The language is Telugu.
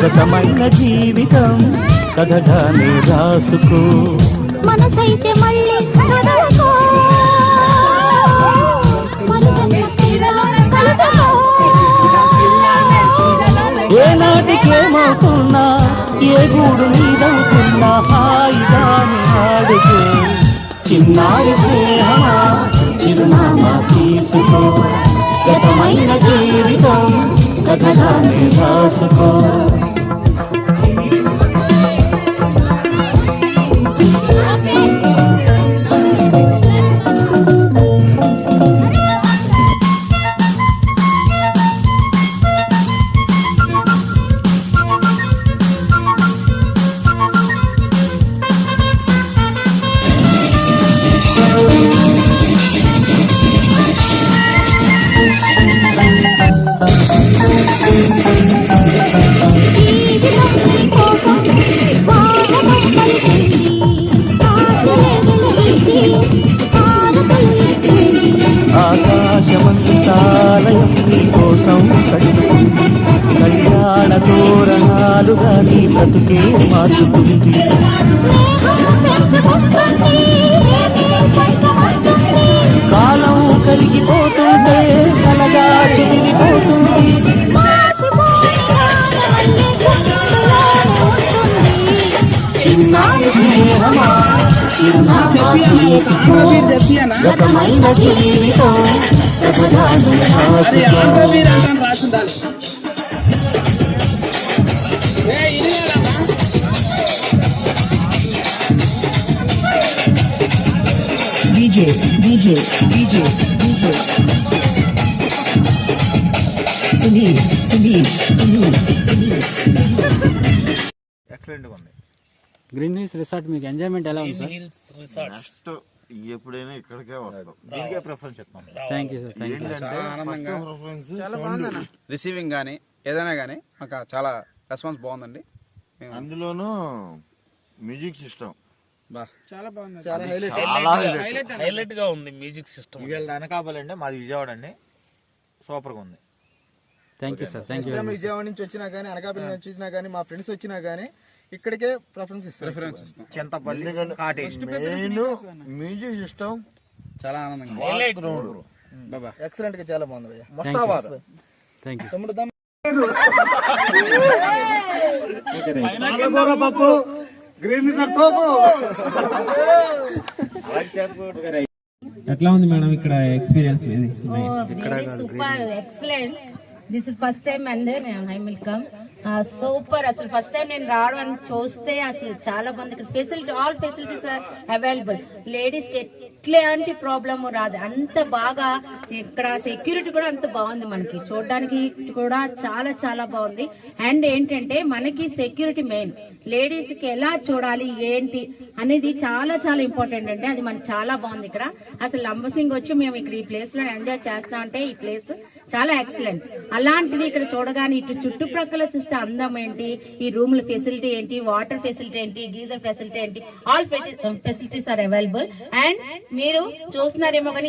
గతమైన జీవితం కథగానే రాసుకో, మనసైతే మళ్ళీ కదలకో, ఏనాటికేమవుతున్నా ఏ గూడు మీదవుతున్నా హాయిగానే ఆడుకో. చిన్నారి స్నేహమా చిరునామా తీసుకో, గతమైన జీవితం కథగానే రాసుకో. ఆకాశమంతాలయం నీ కోసం కట్టుకుంది, కళ్యాణ తోరణాలుగా నీ బ్రతుకే మార్చుకుంది. కాలం కరిగిపోతుంటే కలగా చెరిగిపోతుంది. చిన్నారి స్నేహమా గతమైన జీవితం కథగానే రాసుకో. DJ Sunil. ఎక్సలెంట్ గా ఉంది. గ్రీన్ హిల్స్ రిసార్ట్ మీకు ఎంజాయ్మెంట్ ఎలా ఉంది సార్? నెక్స్ట్ ఎప్పుడైనా ఇక్కడికే వస్తాం, దీనికే ప్రిఫరెన్స్ చెప్తాం. Thank you sir, thank you. చాలా ఆనందంగా రిసీవింగ్ కానీ ఏదైనా కానీ మాకు చాలా రెస్పాన్స్ బాగుందండి. అందులోనూ మ్యూజిక్ సిస్టమ్ చాలా బాగుంది, చాలా హైలైట్ గా ఉంది మ్యూజిక్ సిస్టమ్. వీళ్ళ అనకాపల్లి అండి, మాది విజయవాడ అండి. సూపర్ గా ఉంది. Thank you sir, thank you. Vijayawada నుంచి వచ్చినా కానీ అనకాపల్లి నుంచి వచ్చినా కానీ మా ఫ్రెండ్స్ వచ్చినా కానీ ఇక్కడికే ప్రిఫరెన్స్ ఇస్తాం. చింతపల్లి కాటేజ్ మ్యూజిక్ సిస్టమ్ చాలా ఆనందంగా ఎక్సలెంట్ గా చాలా బాగుంది భయ్యా. మస్తాబాద్. Thank you. ఎట్లా ఉంది మేడం ఇక్కడ experience? Super, excellent. This is first time and I will come. Super. అసలు ఫస్ట్ టైం నేను రావడం అని చూస్తే అసలు చాలా బాగుంది. ఇక్కడ facility, all facilities are available. Ladies కి ఎట్లాంటి ప్రాబ్లమ్ రాదు, అంత బాగా. ఇక్కడ సెక్యూరిటీ కూడా అంత బాగుంది, మనకి చూడడానికి కూడా చాలా చాలా బాగుంది. అండ్ ఏంటంటే మనకి సెక్యూరిటీ మెయిన్, లేడీస్ కి ఎలా చూడాలి ఏంటి అనేది చాలా చాలా ఇంపార్టెంట్ అండి. అది మనకి చాలా బాగుంది ఇక్కడ. అసలు లంబసింగ్ వచ్చి మేము ఇక్కడ ఈ ప్లేస్ లో ఎంజాయ్ చేస్తా అంటే ఈ ప్లేస్ చాలా ఎక్సలెంట్. అలాంటిది ఇక్కడ చూడగానే ఇటు చుట్టుప్రక్కల చూస్తే అందం ఏంటి, ఈ రూమ్ల ఫెసిలిటీ ఏంటి, వాటర్ ఫెసిలిటీ ఏంటి, గీజర్ ఫెసిలిటీ ఏంటి, all facilities are available. And మీరు చూస్తున్నారేమో కానీ